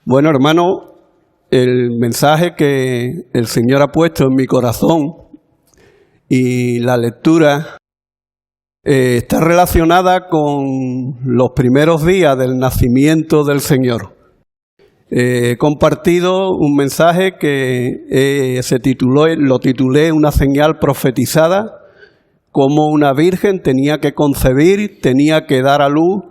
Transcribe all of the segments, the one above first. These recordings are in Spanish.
Bueno, hermano, el mensaje que el Señor ha puesto en mi corazón y la lectura está relacionada con los primeros días del nacimiento del Señor. He compartido un mensaje que lo titulé Una señal profetizada, cómo una virgen tenía que concebir, tenía que dar a luz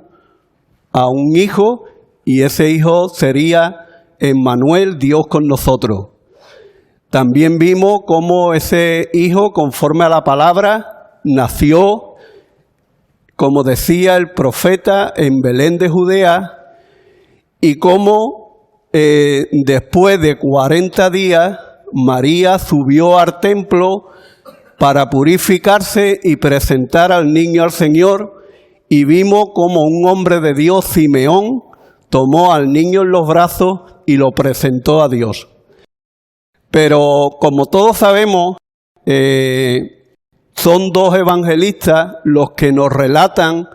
a un hijo, y ese hijo sería Emmanuel, Dios con nosotros. También vimos cómo ese hijo, conforme a la palabra, nació, como decía el profeta, en Belén de Judea, y cómo después de 40 días María subió al templo para purificarse y presentar al niño al Señor, y vimos cómo un hombre de Dios, Simeón, tomó al niño en los brazos y lo presentó a Dios. Pero como todos sabemos, son dos evangelistas los que nos relatan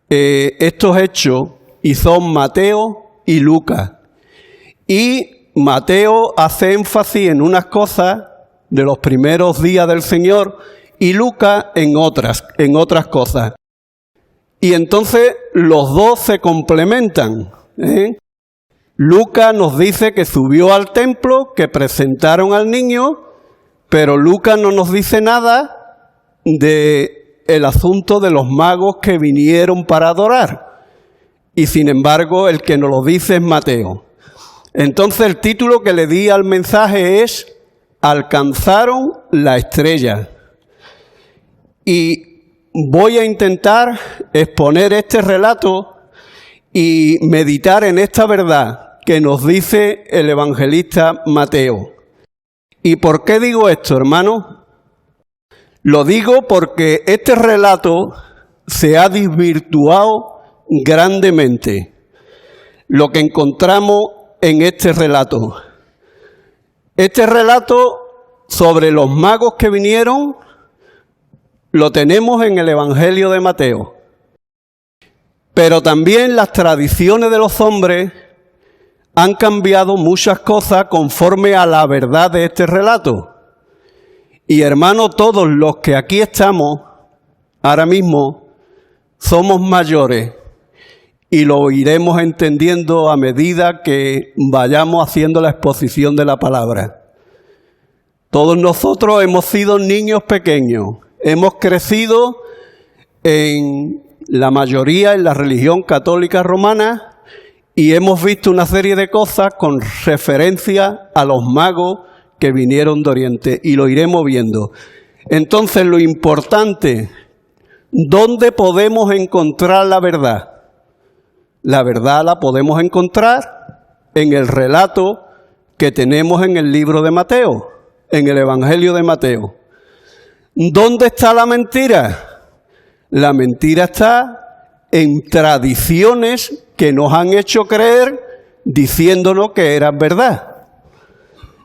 estos hechos, y son Mateo y Lucas. Y Mateo hace énfasis en unas cosas de los primeros días del Señor y Lucas en otras cosas. Y entonces los dos se complementan. Lucas nos dice que subió al templo, que presentaron al niño, pero Lucas no nos dice nada del asunto de los magos que vinieron para adorar. Y sin embargo, el que nos lo dice es Mateo. Entonces el título que le di al mensaje es Alcanzaron la estrella. Y voy a intentar exponer este relato y meditar en esta verdad que nos dice el evangelista Mateo. ¿Y por qué digo esto, hermano? Lo digo porque este relato se ha desvirtuado grandemente. Lo que encontramos en este relato. Este relato sobre los magos que vinieron lo tenemos en el Evangelio de Mateo. Pero también las tradiciones de los hombres han cambiado muchas cosas conforme a la verdad de este relato. Y hermano, todos los que aquí estamos ahora mismo somos mayores y lo iremos entendiendo a medida que vayamos haciendo la exposición de la palabra. Todos nosotros hemos sido niños pequeños. Hemos crecido en la mayoría en la religión católica romana y hemos visto una serie de cosas con referencia a los magos que vinieron de Oriente, y lo iremos viendo. Entonces, lo importante, ¿dónde podemos encontrar la verdad? La verdad la podemos encontrar en el relato que tenemos en el libro de Mateo, en el Evangelio de Mateo. ¿Dónde está la mentira? La mentira está en tradiciones que nos han hecho creer diciéndonos que eran verdad.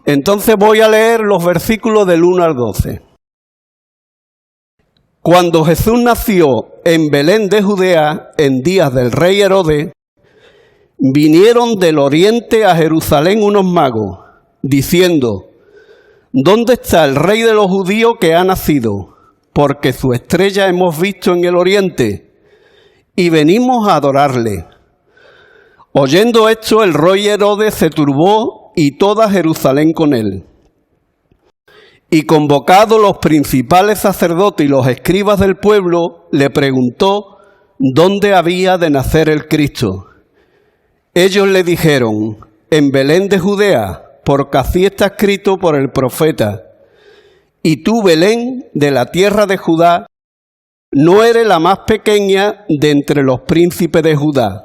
Entonces voy a leer los versículos del 1 al 12. Cuando Jesús nació en Belén de Judea, en días del rey Herodes, vinieron del oriente a Jerusalén unos magos, diciendo: ¿dónde está el rey de los judíos que ha nacido? Porque su estrella hemos visto en el oriente, y venimos a adorarle. Oyendo esto, el rey Herodes se turbó, y toda Jerusalén con él. Y convocados los principales sacerdotes y los escribas del pueblo, le preguntó dónde había de nacer el Cristo. Ellos le dijeron: en Belén de Judea, porque así está escrito por el profeta: y tú, Belén, de la tierra de Judá, no eres la más pequeña de entre los príncipes de Judá,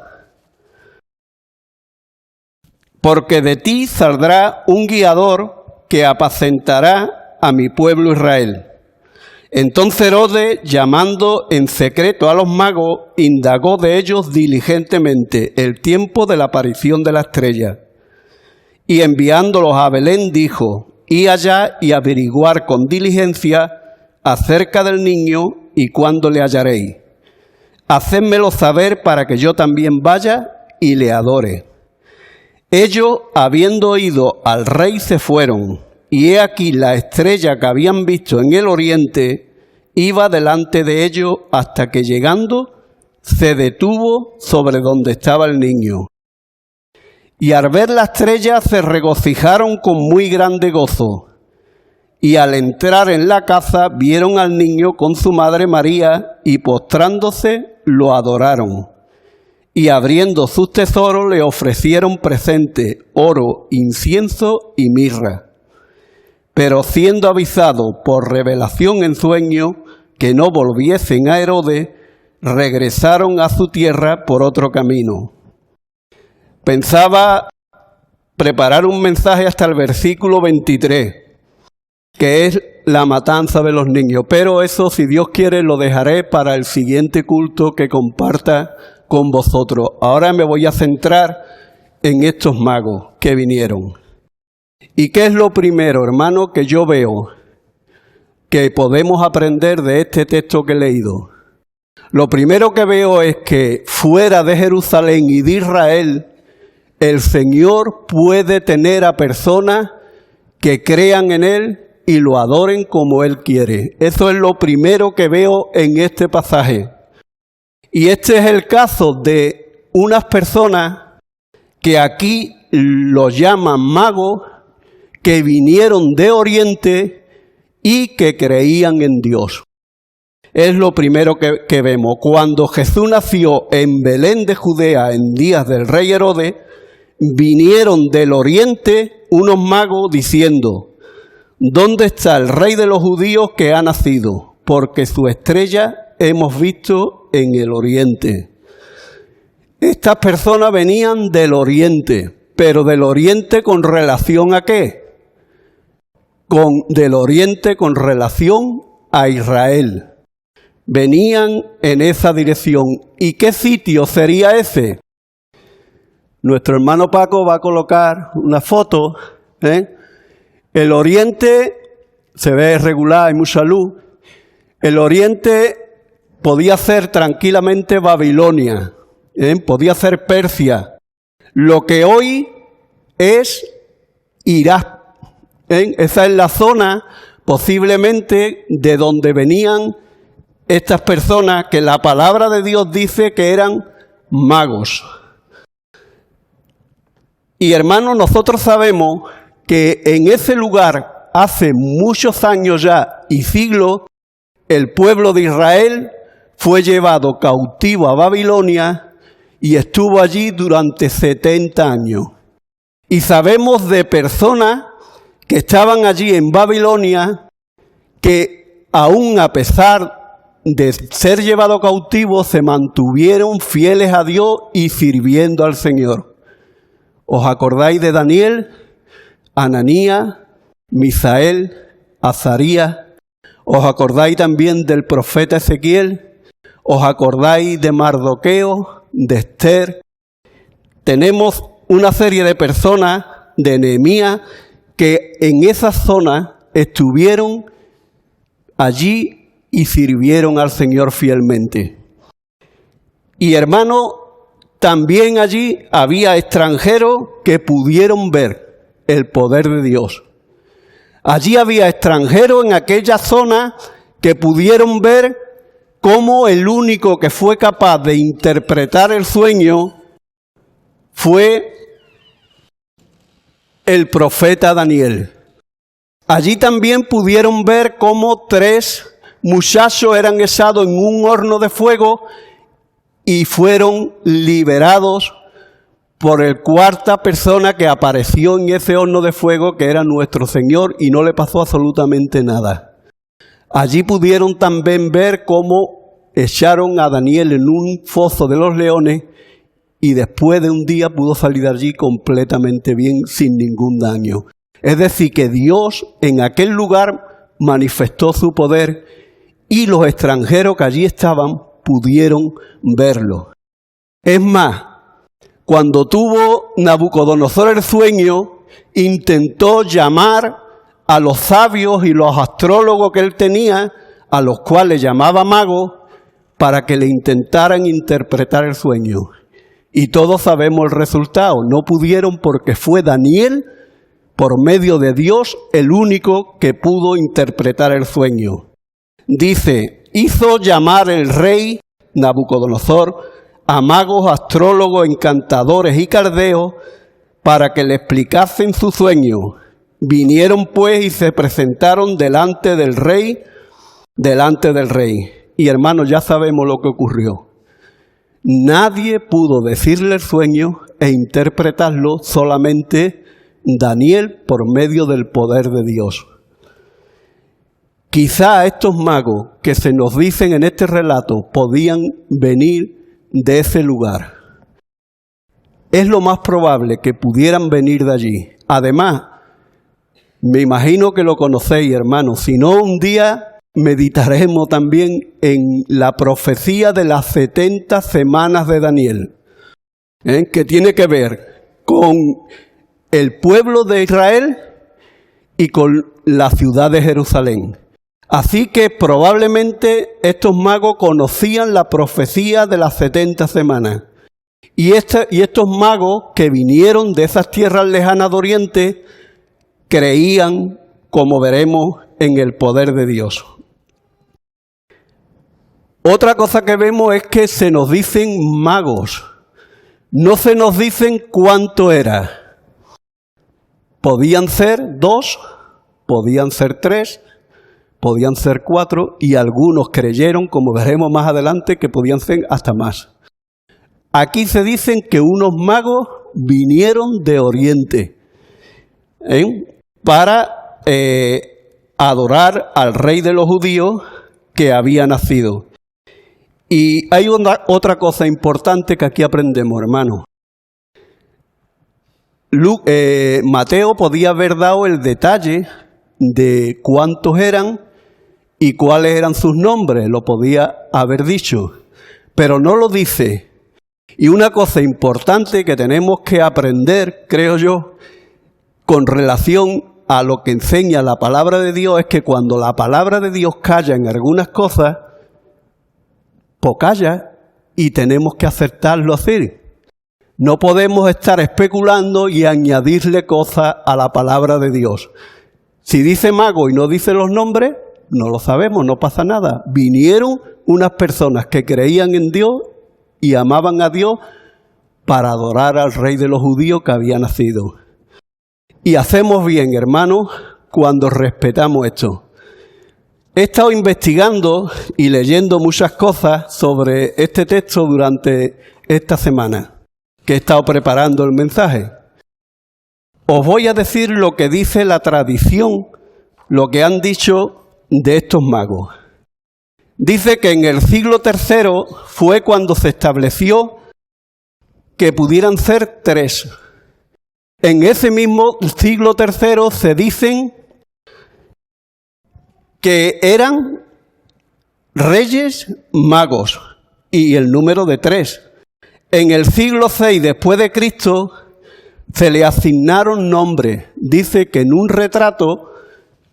porque de ti saldrá un guiador que apacentará a mi pueblo Israel. Entonces Herodes, llamando en secreto a los magos, indagó de ellos diligentemente el tiempo de la aparición de la estrella. Y enviándolos a Belén dijo: id allá y averiguar con diligencia acerca del niño y cuándo le hallaréis. Hacédmelo saber para que yo también vaya y le adore. Ellos, habiendo oído al rey, se fueron, y he aquí la estrella que habían visto en el oriente iba delante de ellos hasta que llegando se detuvo sobre donde estaba el niño. Y al ver la estrella se regocijaron con muy grande gozo. Y al entrar en la casa vieron al niño con su madre María y postrándose lo adoraron. Y abriendo sus tesoros le ofrecieron presente, oro, incienso y mirra. Pero siendo avisado por revelación en sueño que no volviesen a Herodes, regresaron a su tierra por otro camino. Pensaba preparar un mensaje hasta el versículo 23, que es la matanza de los niños, pero eso, si Dios quiere, lo dejaré para el siguiente culto que comparta con vosotros. Ahora me voy a centrar en estos magos que vinieron. ¿Y qué es lo primero, hermano, que yo veo que podemos aprender de este texto que he leído? Lo primero que veo es que fuera de Jerusalén y de Israel, el Señor puede tener a personas que crean en Él y lo adoren como Él quiere. Eso es lo primero que veo en este pasaje. Y este es el caso de unas personas que aquí los llaman magos, que vinieron de Oriente y que creían en Dios. Es lo primero que vemos. Cuando Jesús nació en Belén de Judea en días del rey Herodes, vinieron del Oriente unos magos diciendo: ¿dónde está el rey de los judíos que ha nacido? Porque su estrella hemos visto en el Oriente. Estas personas venían del Oriente, pero del Oriente ¿con relación a qué? Del Oriente con relación a Israel. Venían en esa dirección. ¿Y qué sitio sería ese? Nuestro hermano Paco va a colocar una foto. El Oriente se ve regular, hay mucha luz. El Oriente podía ser tranquilamente Babilonia, podía ser Persia, lo que hoy es Irak. Esa es la zona posiblemente de donde venían estas personas que la palabra de Dios dice que eran magos. Y hermanos, nosotros sabemos que en ese lugar, hace muchos años ya y siglos, el pueblo de Israel fue llevado cautivo a Babilonia y estuvo allí durante 70 años. Y sabemos de personas que estaban allí en Babilonia que aún a pesar de ser llevados cautivos se mantuvieron fieles a Dios y sirviendo al Señor. ¿Os acordáis de Daniel, Ananías, Misael, Azarías? ¿Os acordáis también del profeta Ezequiel? ¿Os acordáis de Mardoqueo, de Esther? Tenemos una serie de personas, de Nehemías, que en esa zona estuvieron allí y sirvieron al Señor fielmente. Y hermano, también allí había extranjeros que pudieron ver el poder de Dios. Allí había extranjeros en aquella zona que pudieron ver cómo el único que fue capaz de interpretar el sueño fue el profeta Daniel. Allí también pudieron ver cómo 3 muchachos eran echados en un horno de fuego y fueron liberados por el 4ª persona que apareció en ese horno de fuego, que era nuestro Señor, y no le pasó absolutamente nada. Allí pudieron también ver cómo echaron a Daniel en un foso de los leones y después de un día pudo salir de allí completamente bien, sin ningún daño. Es decir, que Dios en aquel lugar manifestó su poder y los extranjeros que allí estaban pudieron verlo. Es más, cuando tuvo Nabucodonosor el sueño, intentó llamar a los sabios y los astrólogos que él tenía, a los cuales llamaba magos, para que le intentaran interpretar el sueño. Y todos sabemos el resultado. No pudieron porque fue Daniel, por medio de Dios, el único que pudo interpretar el sueño. Dice, hizo llamar el rey Nabucodonosor a magos, astrólogos, encantadores y caldeos para que le explicasen su sueño. Vinieron pues y se presentaron delante del rey. Y hermanos, ya sabemos lo que ocurrió. Nadie pudo decirle el sueño e interpretarlo, solamente Daniel por medio del poder de Dios. Quizá estos magos que se nos dicen en este relato podían venir de ese lugar. Es lo más probable que pudieran venir de allí. Además, me imagino que lo conocéis, hermanos. Si no, un día meditaremos también en la profecía de las 70 semanas de Daniel, que tiene que ver con el pueblo de Israel y con la ciudad de Jerusalén. Así que probablemente estos magos conocían la profecía de las 70 semanas. Y estos magos que vinieron de esas tierras lejanas de Oriente creían, como veremos, en el poder de Dios. Otra cosa que vemos es que se nos dicen magos. No se nos dicen cuánto era. Podían ser 2, podían ser 3, podían ser 4 y algunos creyeron, como veremos más adelante, que podían ser hasta más. Aquí se dicen que unos magos vinieron de Oriente para adorar al rey de los judíos que había nacido. Y hay otra cosa importante que aquí aprendemos, hermanos. Mateo podía haber dado el detalle de cuántos eran y cuáles eran sus nombres, lo podía haber dicho, pero no lo dice. Y una cosa importante que tenemos que aprender, creo yo, con relación a lo que enseña la palabra de Dios, es que cuando la palabra de Dios calla en algunas cosas, pues calla y tenemos que aceptarlo así. No podemos estar especulando y añadirle cosas a la palabra de Dios. Si dice mago y no dice los nombres, no lo sabemos, no pasa nada. Vinieron unas personas que creían en Dios y amaban a Dios para adorar al rey de los judíos que había nacido. Y hacemos bien, hermanos, cuando respetamos esto. He estado investigando y leyendo muchas cosas sobre este texto durante esta semana, que he estado preparando el mensaje. Os voy a decir lo que dice la tradición, lo que han dicho de estos magos. Dice que en el siglo III fue cuando se estableció que pudieran ser 3. En ese mismo siglo III se dicen que eran reyes magos y el número de 3. En el siglo VI después de Cristo se le asignaron nombres. Dice que en un retrato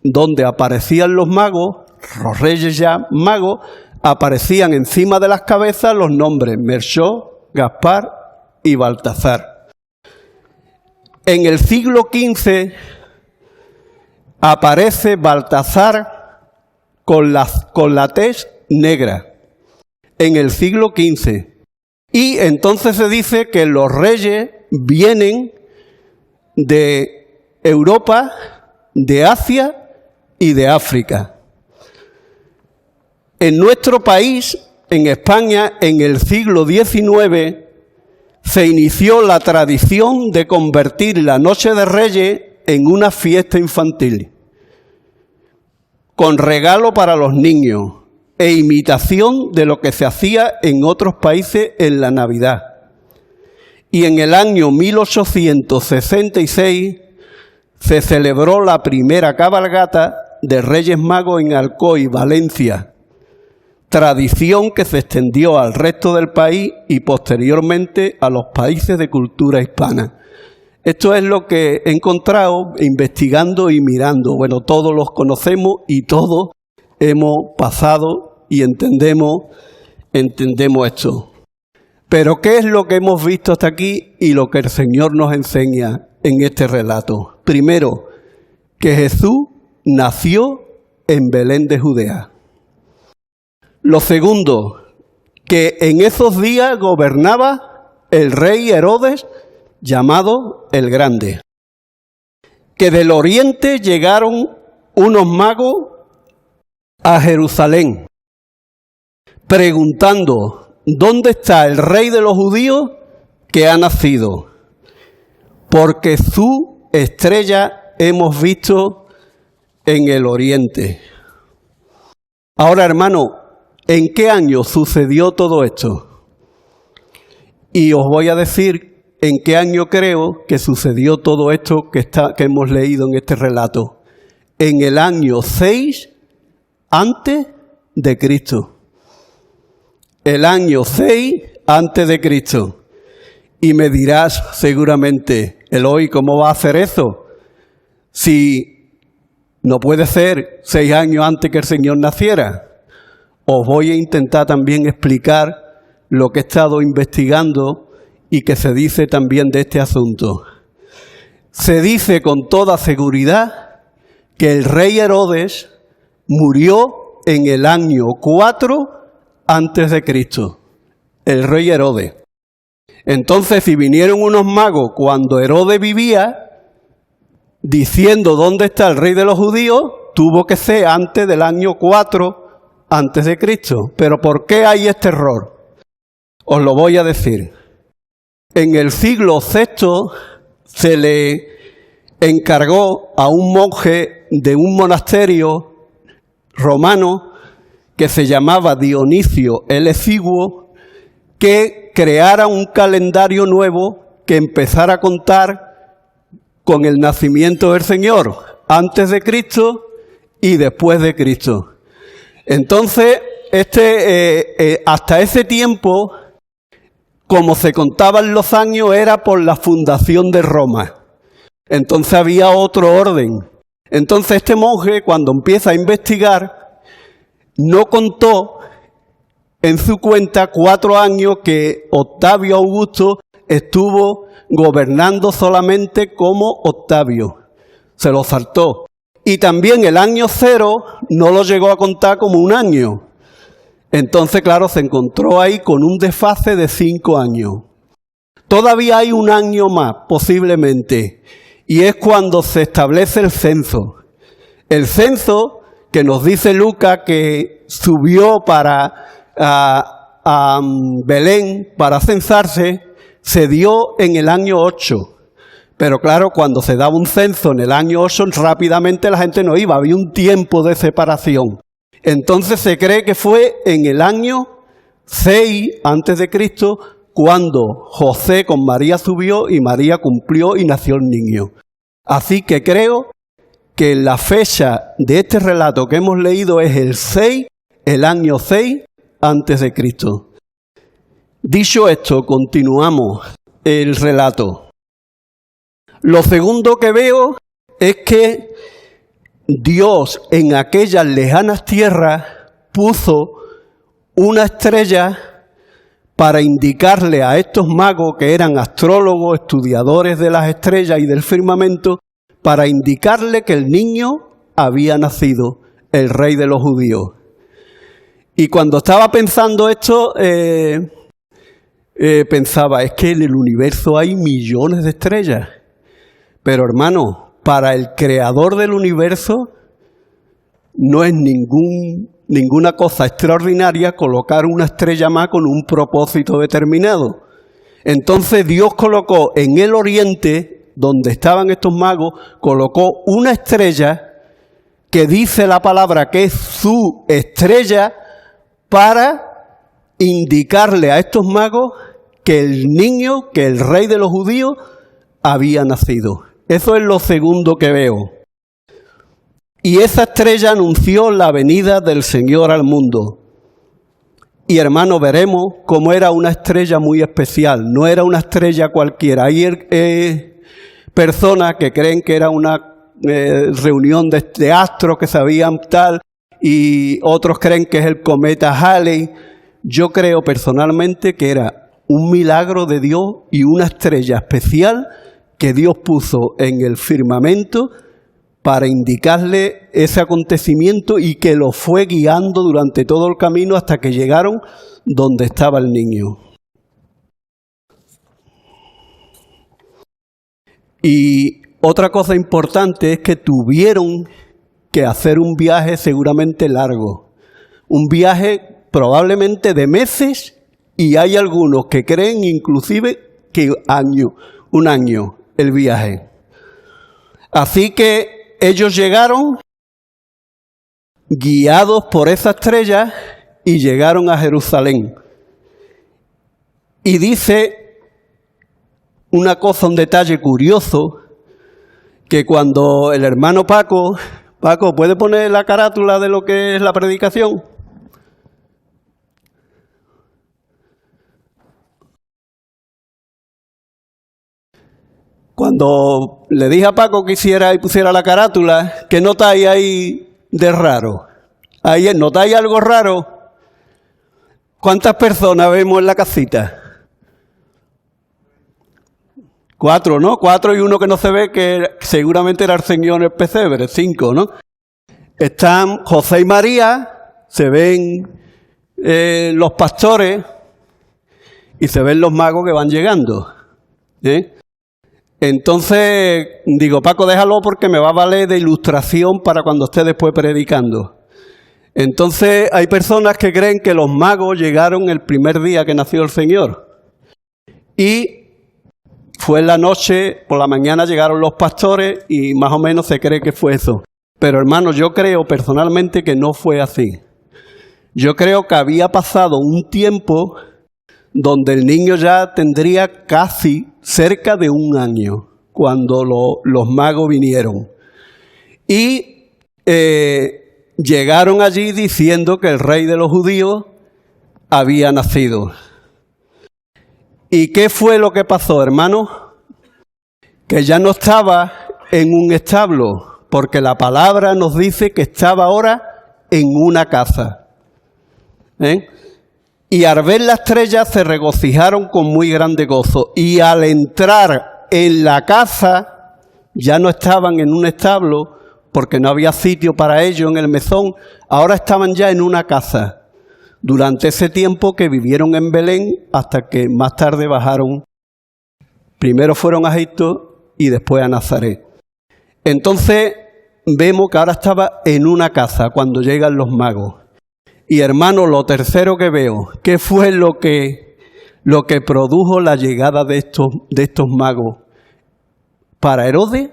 donde aparecían los magos, los reyes ya magos, aparecían encima de las cabezas los nombres Melchor, Gaspar y Baltasar. En el siglo XV aparece Baltasar con la tez negra, en el siglo XV. Y entonces se dice que los reyes vienen de Europa, de Asia y de África. En nuestro país, en España, en el siglo XIX, se inició la tradición de convertir la Noche de Reyes en una fiesta infantil, con regalo para los niños e imitación de lo que se hacía en otros países en la Navidad. Y en el año 1866 se celebró la primera cabalgata de Reyes Magos en Alcoy, Valencia, tradición que se extendió al resto del país y posteriormente a los países de cultura hispana. Esto es lo que he encontrado investigando y mirando. Bueno, todos los conocemos y todos hemos pasado y entendemos esto. Pero ¿qué es lo que hemos visto hasta aquí y lo que el Señor nos enseña en este relato? Primero, que Jesús nació en Belén de Judea. Lo segundo, que en esos días gobernaba el rey Herodes, llamado el Grande. Que del oriente llegaron unos magos a Jerusalén, preguntando, ¿dónde está el rey de los judíos que ha nacido? Porque su estrella hemos visto en el oriente. Ahora, hermano, ¿en qué año sucedió todo esto? Y os voy a decir en qué año creo que sucedió todo esto que hemos leído en este relato. En el año 6 antes de Cristo. El año 6 antes de Cristo. Y me dirás seguramente, Eloy, ¿cómo va a hacer eso? Si no puede ser 6 años antes que el Señor naciera. Os voy a intentar también explicar lo que he estado investigando y que se dice también de este asunto. Se dice con toda seguridad que el rey Herodes murió en el año 4 antes de Cristo. El rey Herodes. Entonces, si vinieron unos magos cuando Herodes vivía, diciendo dónde está el rey de los judíos, tuvo que ser antes del año 4 antes de Cristo. Pero ¿por qué hay este error? Os lo voy a decir. En el siglo VI se le encargó a un monje de un monasterio romano que se llamaba Dionisio el Exiguo que creara un calendario nuevo que empezara a contar con el nacimiento del Señor, antes de Cristo y después de Cristo. Entonces, hasta ese tiempo, como se contaban los años, era por la fundación de Roma. Entonces había otro orden. Entonces este monje, cuando empieza a investigar, no contó en su cuenta 4 años que Octavio Augusto estuvo gobernando solamente como Octavio. Se lo saltó. Y también el año 0 no lo llegó a contar como un año. Entonces, claro, se encontró ahí con un desfase de 5 años. Todavía hay un año más, posiblemente, y es cuando se establece el censo. El censo que nos dice Lucas que subió a Belén para censarse, se dio en el año 8. Pero claro, cuando se daba un censo en el año 8, rápidamente la gente no iba, había un tiempo de separación. Entonces se cree que fue en el año 6 antes de Cristo cuando José con María subió y María cumplió y nació el niño. Así que creo que la fecha de este relato que hemos leído es el año 6 antes de Cristo. Dicho esto, continuamos el relato. Lo segundo que veo es que Dios en aquellas lejanas tierras puso una estrella para indicarle a estos magos que eran astrólogos, estudiadores de las estrellas y del firmamento, para indicarle que el niño había nacido, el rey de los judíos. Y cuando estaba pensando esto, pensaba, es que en el universo hay millones de estrellas. Pero hermano, para el creador del universo no es ninguna cosa extraordinaria colocar una estrella más con un propósito determinado. Entonces Dios colocó en el oriente, donde estaban estos magos, colocó una estrella que dice la palabra que es su estrella para indicarle a estos magos que el niño, que el rey de los judíos, había nacido. Eso es lo segundo que veo. Y esa estrella anunció la venida del Señor al mundo. Y hermano, veremos cómo era una estrella muy especial. No era una estrella cualquiera. Hay personas que creen que era una reunión de astros que sabían tal, y otros creen que es el cometa Halley. Yo creo personalmente que era un milagro de Dios y una estrella especial que Dios puso en el firmamento para indicarle ese acontecimiento y que lo fue guiando durante todo el camino hasta que llegaron donde estaba el niño. Y otra cosa importante es que tuvieron que hacer un viaje seguramente largo, un viaje probablemente de meses, y hay algunos que creen inclusive que un año el viaje. Así que ellos llegaron guiados por esa estrella y llegaron a Jerusalén. Y dice una cosa, un detalle curioso, que cuando el hermano Paco, ¿puede poner la carátula de lo que es la predicación? Cuando le dije a Paco que hiciera y pusiera la carátula, ¿qué notáis ahí de raro? Ahí notáis algo raro. ¿Cuántas personas vemos en la casita? 4, ¿no? 4 y uno que no se ve, que seguramente era el Señor en el pesebre, 5, ¿no? Están José y María, se ven los pastores y se ven los magos que van llegando. Entonces, digo, Paco, déjalo porque me va a valer de ilustración para cuando esté después predicando. Entonces, hay personas que creen que los magos llegaron el primer día que nació el Señor. Y fue en la noche, por la mañana llegaron los pastores y más o menos se cree que fue eso. Pero hermanos, yo creo personalmente que no fue así. Yo creo que había pasado un tiempo donde el niño ya tendría casi cerca de un año cuando los magos vinieron. Y llegaron allí diciendo que el rey de los judíos había nacido. ¿Y qué fue lo que pasó, hermanos? Que ya no estaba en un establo, porque la palabra nos dice que estaba ahora en una casa. Y al ver la estrella se regocijaron con muy grande gozo. Y al entrar en la casa, ya no estaban en un establo, porque no había sitio para ellos en el mesón. Ahora estaban ya en una casa. Durante ese tiempo que vivieron en Belén, hasta que más tarde bajaron. Primero fueron a Egipto y después a Nazaret. Entonces vemos que ahora estaba en una casa cuando llegan los magos. Y hermano, lo tercero que veo, ¿qué fue lo que produjo la llegada de estos magos para Herodes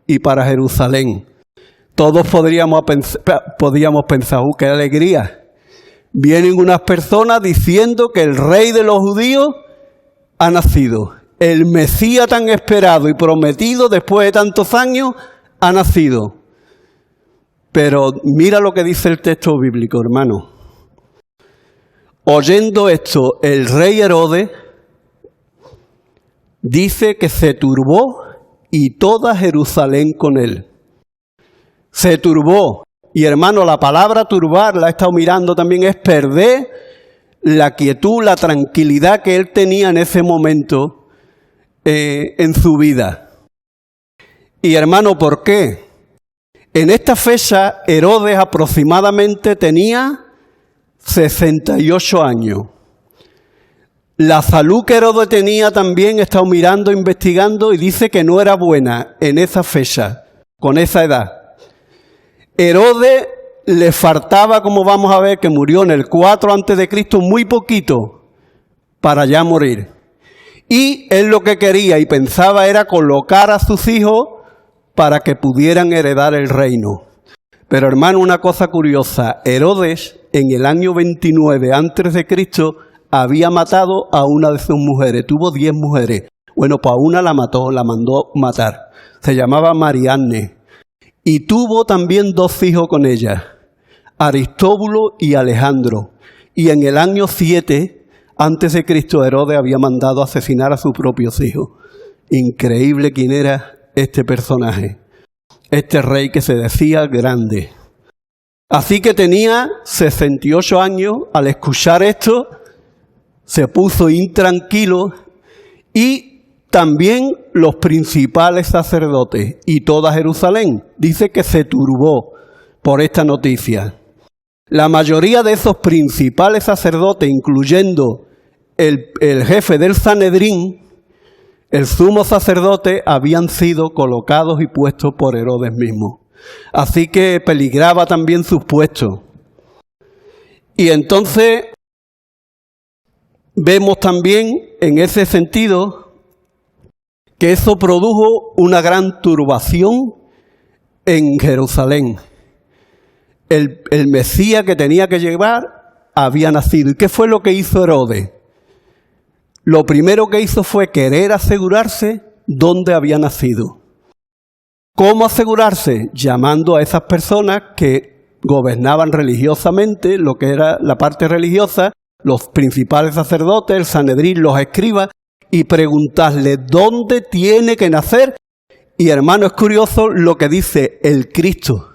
y para Jerusalén? Todos podíamos pensar, ¡qué alegría! Vienen unas personas diciendo que el rey de los judíos ha nacido. El Mesías tan esperado y prometido después de tantos años ha nacido. Pero mira lo que dice el texto bíblico, hermano. Oyendo esto, el rey Herodes dice que se turbó y toda Jerusalén con él. Se turbó. Y hermano, la palabra turbar, la he estado mirando también, es perder la quietud, la tranquilidad que él tenía en ese momento en su vida. Y hermano, ¿por qué? En esta fecha, Herodes aproximadamente tenía 68 años. La salud que Herodes tenía también, he estado mirando, investigando, y dice que no era buena en esa fecha, con esa edad. Herodes le faltaba, como vamos a ver, que murió en el 4 a.C., muy poquito para ya morir. Y él lo que quería y pensaba era colocar a sus hijos para que pudieran heredar el reino. Pero hermano, una cosa curiosa, Herodes en el año 29 a.C. había matado a una de sus mujeres, tuvo 10 mujeres. Bueno, pues a una la mató, la mandó matar. Se llamaba Marianne. Y tuvo también 2 hijos con ella, Aristóbulo y Alejandro. Y en el año 7 a.C. Herodes había mandado asesinar a sus propios hijos. Increíble quién era este personaje, este rey que se decía grande. Así que tenía 68 años al escuchar esto se puso intranquilo y también los principales sacerdotes y toda Jerusalén. Dice que se turbó por esta noticia. La mayoría de esos principales sacerdotes, incluyendo el jefe del Sanedrín, el sumo sacerdote, habían sido colocados y puestos por Herodes mismo. Así que peligraba también sus puestos. Y entonces vemos también en ese sentido que eso produjo una gran turbación en Jerusalén. El Mesías que tenía que llegar había nacido. ¿Y qué fue lo que hizo Herodes? Lo primero que hizo fue querer asegurarse dónde había nacido. ¿Cómo asegurarse? Llamando a esas personas que gobernaban religiosamente, lo que era la parte religiosa, los principales sacerdotes, el Sanedrín, los escribas, y preguntarle dónde tiene que nacer. Y hermano, es curioso lo que dice el Cristo.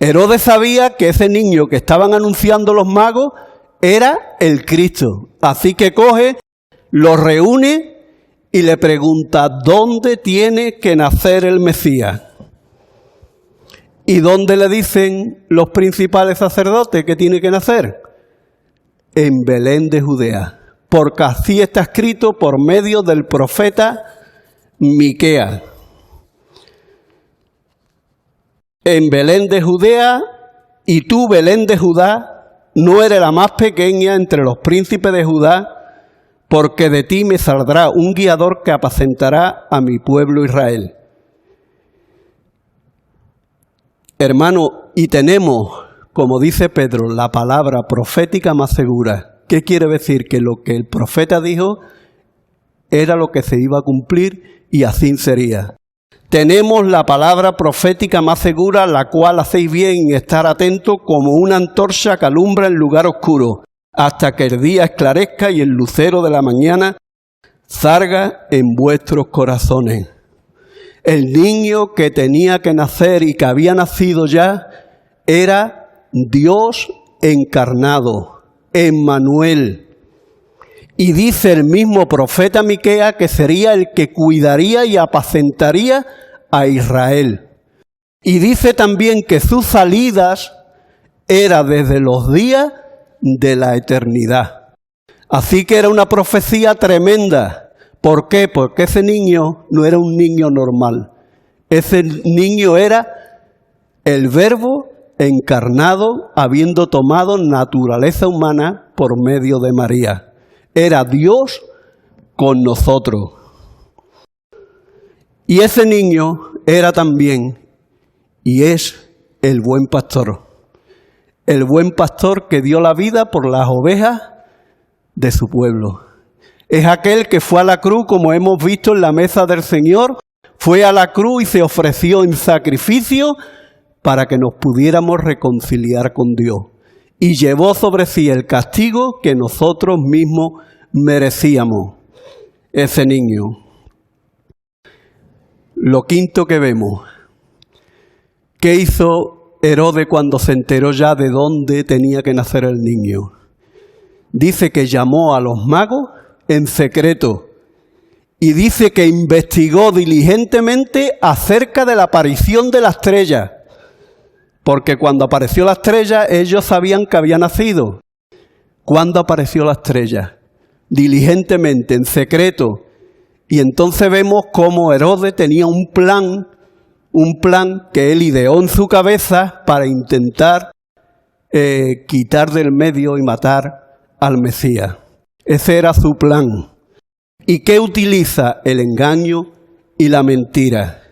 Herodes sabía que ese niño que estaban anunciando los magos era el Cristo. Así que coge, lo reúne y le pregunta dónde tiene que nacer el Mesías. ¿Y dónde le dicen los principales sacerdotes que tiene que nacer? En Belén de Judea. Porque así está escrito por medio del profeta Miqueas. En Belén de Judea, y tú, Belén de Judá, no eres la más pequeña entre los príncipes de Judá, porque de ti me saldrá un guiador que apacentará a mi pueblo Israel. Hermano, y tenemos, como dice Pedro, la palabra profética más segura. ¿Qué quiere decir? Que lo que el profeta dijo era lo que se iba a cumplir y así sería. Tenemos la palabra profética más segura, la cual hacéis bien en estar atentos como una antorcha que alumbra en lugar oscuro, hasta que el día esclarezca y el lucero de la mañana salga en vuestros corazones. El niño que tenía que nacer y que había nacido ya era Dios encarnado, Emmanuel. Y dice el mismo profeta Miqueas que sería el que cuidaría y apacentaría a Israel. Y dice también que sus salidas era desde los días de la eternidad. Así que era una profecía tremenda. ¿Por qué? Porque ese niño no era un niño normal. Ese niño era el Verbo encarnado, habiendo tomado naturaleza humana por medio de María. Era Dios con nosotros. Y ese niño era también, y es, el buen pastor. El buen pastor que dio la vida por las ovejas de su pueblo. Es aquel que fue a la cruz, como hemos visto en la mesa del Señor, fue a la cruz y se ofreció en sacrificio para que nos pudiéramos reconciliar con Dios. Y llevó sobre sí el castigo que nosotros mismos merecíamos. Ese niño. Lo quinto que vemos. ¿Qué hizo Herodes cuando se enteró ya de dónde tenía que nacer el niño? Dice que llamó a los magos en secreto. Y dice que investigó diligentemente acerca de la aparición de la estrella. Porque cuando apareció la estrella, ellos sabían que había nacido. ¿Cuándo apareció la estrella? Diligentemente, en secreto. Y entonces vemos cómo Herodes tenía un plan que él ideó en su cabeza para intentar quitar del medio y matar al Mesías. Ese era su plan. ¿Y qué utiliza? El engaño y la mentira.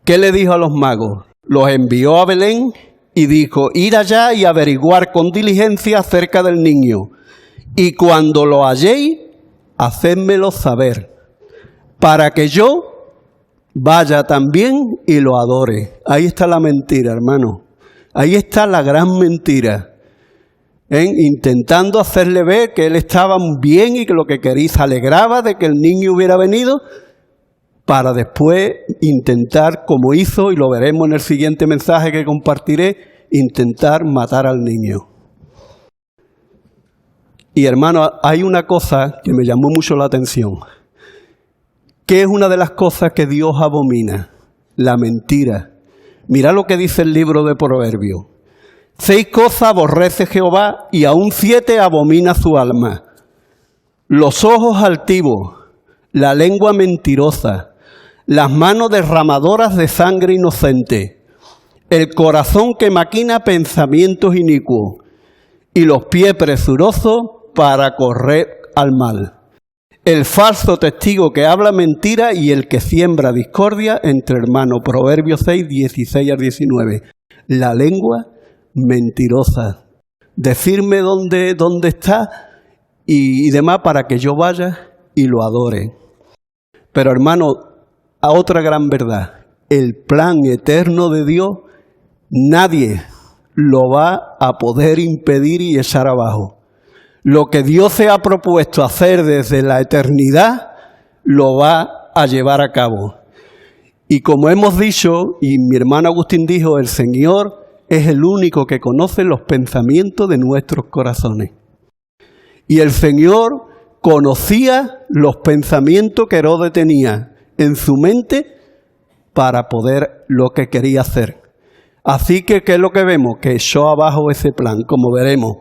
¿Qué le dijo a los magos? Los envió a Belén y dijo, ir allá y averiguar con diligencia acerca del niño. Y cuando lo halléis, hacédmelo saber, para que yo vaya también y lo adore. Ahí está la mentira, hermano. Ahí está la gran mentira. Intentando hacerle ver que él estaba bien y que lo que quería, se alegraba de que el niño hubiera venido, para después intentar, como hizo, y lo veremos en el siguiente mensaje que compartiré, intentar matar al niño. Y hermano, hay una cosa que me llamó mucho la atención. ¿Qué es una de las cosas que Dios abomina? La mentira. Mira lo que dice el libro de Proverbios. 6 cosas aborrece Jehová y aún 7 abomina su alma. Los ojos altivos, la lengua mentirosa, las manos derramadoras de sangre inocente, el corazón que maquina pensamientos inicuos y los pies presurosos para correr al mal. El falso testigo que habla mentira y el que siembra discordia entre hermanos. Proverbios 6, 16 al 19. La lengua mentirosa. Decirme dónde está y demás para que yo vaya y lo adore. Pero hermano, a otra gran verdad. El plan eterno de Dios, nadie lo va a poder impedir y echar abajo. Lo que Dios se ha propuesto hacer desde la eternidad, lo va a llevar a cabo. Y como hemos dicho, y mi hermano Agustín dijo, el Señor es el único que conoce los pensamientos de nuestros corazones. Y el Señor conocía los pensamientos que Herodes tenía en su mente para poder lo que quería hacer. Así que, ¿qué es lo que vemos? Que echó abajo ese plan, como veremos.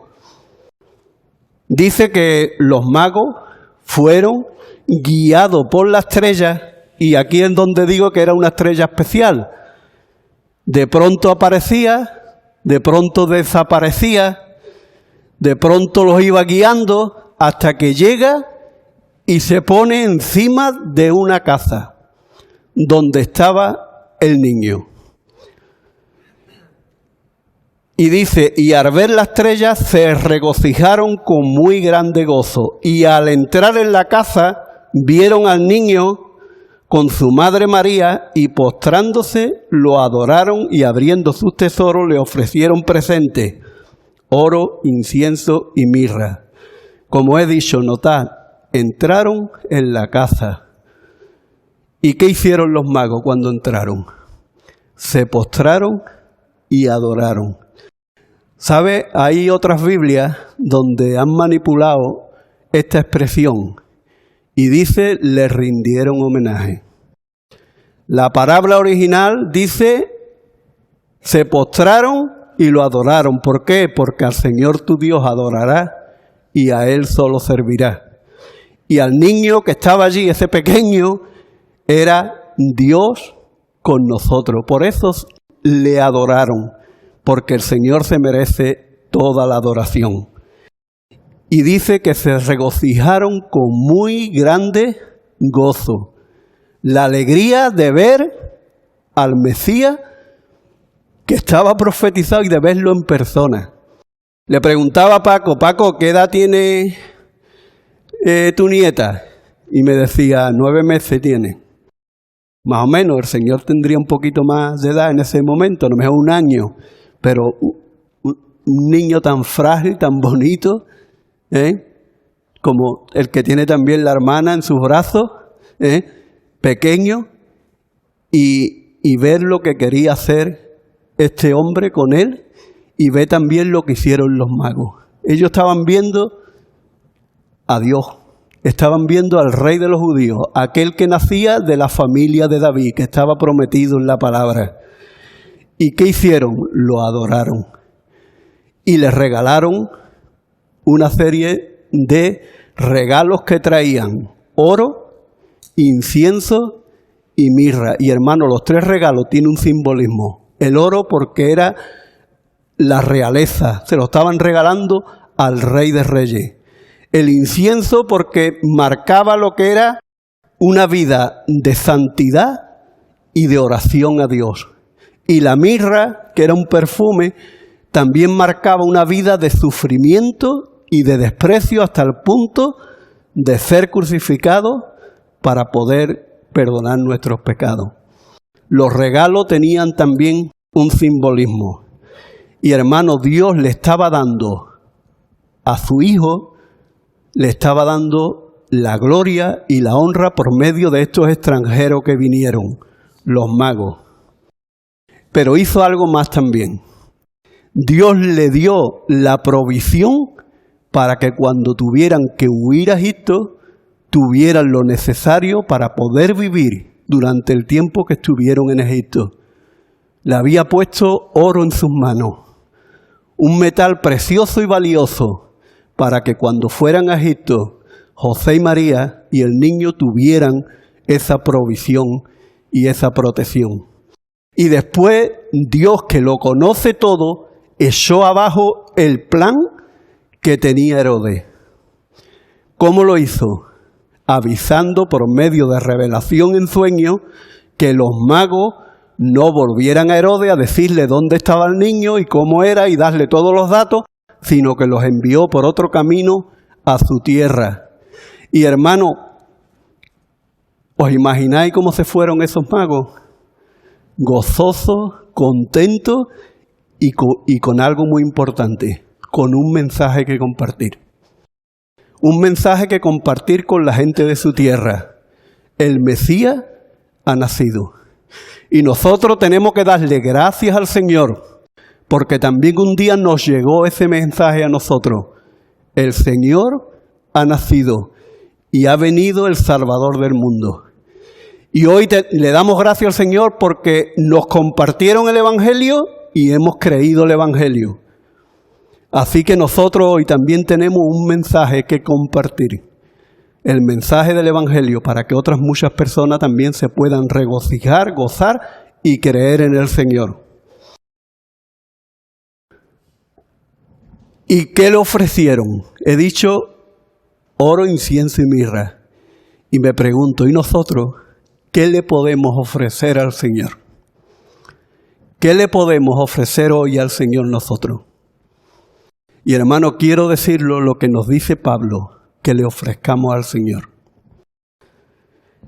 Dice que los magos fueron guiados por la estrella, y aquí es donde digo que era una estrella especial. De pronto aparecía, de pronto desaparecía, de pronto los iba guiando hasta que llega y se pone encima de una casa donde estaba el niño. Y dice, y al ver la estrella se regocijaron con muy grande gozo. Y al entrar en la casa vieron al niño con su madre María y postrándose lo adoraron y abriendo sus tesoros le ofrecieron presentes, oro, incienso y mirra. Como he dicho, notad, entraron en la casa. ¿Y qué hicieron los magos cuando entraron? Se postraron y adoraron. ¿Sabe? Hay otras Biblias donde han manipulado esta expresión y dice, le rindieron homenaje. La palabra original dice, se postraron y lo adoraron. ¿Por qué? Porque al Señor tu Dios adorará y a Él solo servirá. Y al niño que estaba allí, ese pequeño, era Dios con nosotros. Por eso le adoraron. Porque el Señor se merece toda la adoración. Y dice que se regocijaron con muy grande gozo. La alegría de ver al Mesías que estaba profetizado y de verlo en persona. Le preguntaba a Paco, ¿qué edad tiene tu nieta? Y me decía, 9 meses tiene. Más o menos, el Señor tendría un poquito más de edad en ese momento, a lo mejor 1 año. Pero un niño tan frágil, tan bonito, como el que tiene también la hermana en sus brazos, pequeño, y ver lo que quería hacer este hombre con él, y ver también lo que hicieron los magos. Ellos estaban viendo a Dios, estaban viendo al Rey de los judíos, aquel que nacía de la familia de David, que estaba prometido en la palabra. ¿Y qué hicieron? Lo adoraron. Y les regalaron una serie de regalos que traían oro, incienso y mirra. Y hermano, los 3 regalos tienen un simbolismo. El oro porque era la realeza, se lo estaban regalando al Rey de Reyes. El incienso porque marcaba lo que era una vida de santidad y de oración a Dios. Y la mirra, que era un perfume, también marcaba una vida de sufrimiento y de desprecio hasta el punto de ser crucificado para poder perdonar nuestros pecados. Los regalos tenían también un simbolismo. Y hermano, Dios le estaba dando a su Hijo, le estaba dando la gloria y la honra por medio de estos extranjeros que vinieron, los magos. Pero hizo algo más también. Dios le dio la provisión para que cuando tuvieran que huir a Egipto, tuvieran lo necesario para poder vivir durante el tiempo que estuvieron en Egipto. Le había puesto oro en sus manos, un metal precioso y valioso, para que cuando fueran a Egipto, José y María y el niño tuvieran esa provisión y esa protección. Y después Dios, que lo conoce todo, echó abajo el plan que tenía Herodes. ¿Cómo lo hizo? Avisando por medio de revelación en sueño que los magos no volvieran a Herodes a decirle dónde estaba el niño y cómo era y darle todos los datos, sino que los envió por otro camino a su tierra. Y hermano, ¿os imagináis cómo se fueron esos magos? Gozosos, contentos y con algo muy importante, con un mensaje que compartir. Un mensaje que compartir con la gente de su tierra. El Mesías ha nacido. Y nosotros tenemos que darle gracias al Señor, porque también un día nos llegó ese mensaje a nosotros. El Señor ha nacido y ha venido el Salvador del mundo. Y hoy le damos gracias al Señor porque nos compartieron el Evangelio y hemos creído el Evangelio. Así que nosotros hoy también tenemos un mensaje que compartir. El mensaje del Evangelio para que otras muchas personas también se puedan regocijar, gozar y creer en el Señor. ¿Y qué le ofrecieron? He dicho oro, incienso y mirra. Y me pregunto, ¿y nosotros qué le podemos ofrecer al Señor? ¿Qué le podemos ofrecer hoy al Señor nosotros? Y hermano, quiero decirlo lo que nos dice Pablo, que le ofrezcamos al Señor.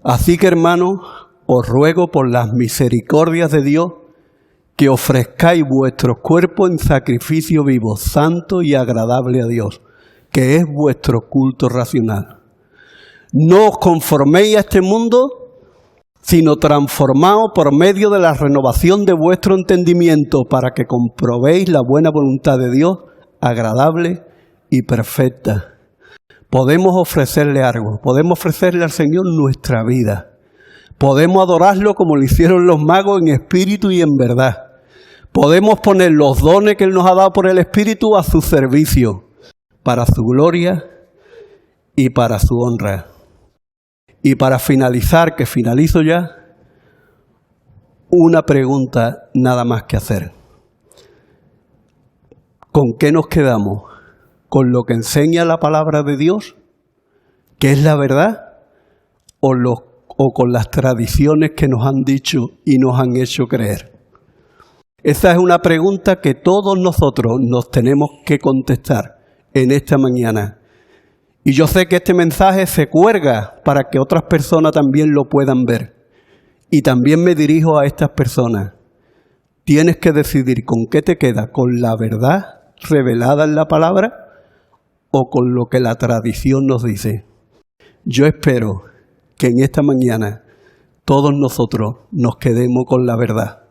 Así que hermano, os ruego por las misericordias de Dios que ofrezcáis vuestros cuerpos en sacrificio vivo, santo y agradable a Dios, que es vuestro culto racional. No os conforméis a este mundo, sino transformaos por medio de la renovación de vuestro entendimiento para que comprobéis la buena voluntad de Dios, agradable y perfecta. Podemos ofrecerle algo, podemos ofrecerle al Señor nuestra vida. Podemos adorarlo como lo hicieron los magos en espíritu y en verdad. Podemos poner los dones que Él nos ha dado por el Espíritu a su servicio, para su gloria y para su honra. Y para finalizar, que finalizo ya, una pregunta nada más que hacer. ¿Con qué nos quedamos? ¿Con lo que enseña la palabra de Dios, que es la verdad, o con las tradiciones que nos han dicho y nos han hecho creer? Esa es una pregunta que todos nosotros nos tenemos que contestar en esta mañana. Y yo sé que este mensaje se cuelga para que otras personas también lo puedan ver. Y también me dirijo a estas personas. Tienes que decidir con qué te queda, con la verdad revelada en la palabra o con lo que la tradición nos dice. Yo espero que en esta mañana todos nosotros nos quedemos con la verdad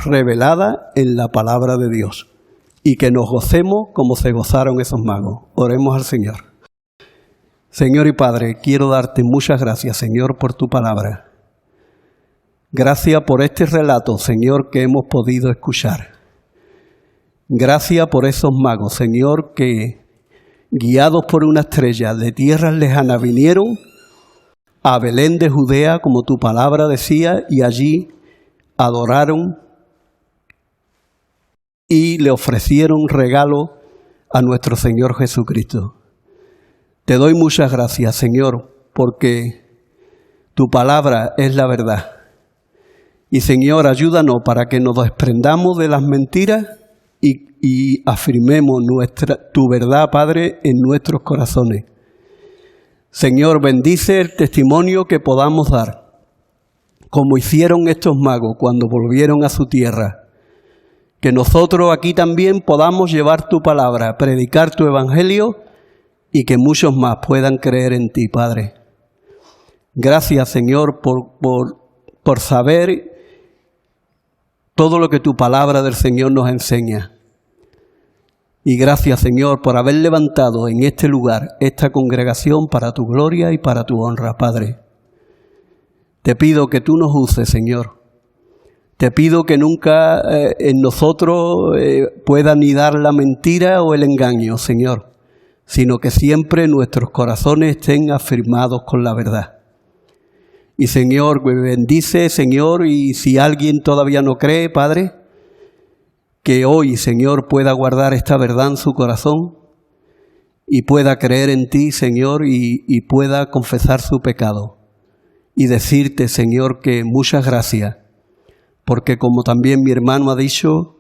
revelada en la palabra de Dios, y que nos gocemos como se gozaron esos magos. Oremos al Señor. Señor y Padre, quiero darte muchas gracias, Señor, por tu palabra. Gracias por este relato, Señor, que hemos podido escuchar. Gracias por esos magos, Señor, que guiados por una estrella de tierras lejanas vinieron a Belén de Judea, como tu palabra decía, y allí adoraron y le ofrecieron regalo a nuestro Señor Jesucristo. Te doy muchas gracias, Señor, porque tu palabra es la verdad. Y Señor, ayúdanos para que nos desprendamos de las mentiras y afirmemos tu verdad, Padre, en nuestros corazones. Señor, bendice el testimonio que podamos dar, como hicieron estos magos cuando volvieron a su tierra. Que nosotros aquí también podamos llevar tu palabra, predicar tu evangelio y que muchos más puedan creer en ti, Padre. Gracias, Señor, por saber todo lo que tu palabra del Señor nos enseña. Y gracias, Señor, por haber levantado en este lugar esta congregación para tu gloria y para tu honra, Padre. Te pido que tú nos uses, Señor. Te pido que nunca en nosotros pueda anidar la mentira o el engaño, Señor, sino que siempre nuestros corazones estén afirmados con la verdad. Y Señor, bendice, Señor, y si alguien todavía no cree, Padre, que hoy, Señor, pueda guardar esta verdad en su corazón y pueda creer en ti, Señor, y pueda confesar su pecado y decirte, Señor, que muchas gracias, porque como también mi hermano ha dicho,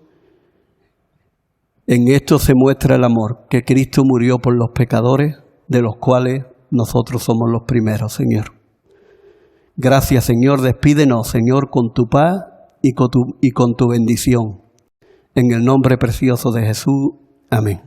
en esto se muestra el amor, que Cristo murió por los pecadores, de los cuales nosotros somos los primeros, Señor. Gracias, Señor, despídenos, Señor, con tu paz y con tu bendición. En el nombre precioso de Jesús. Amén.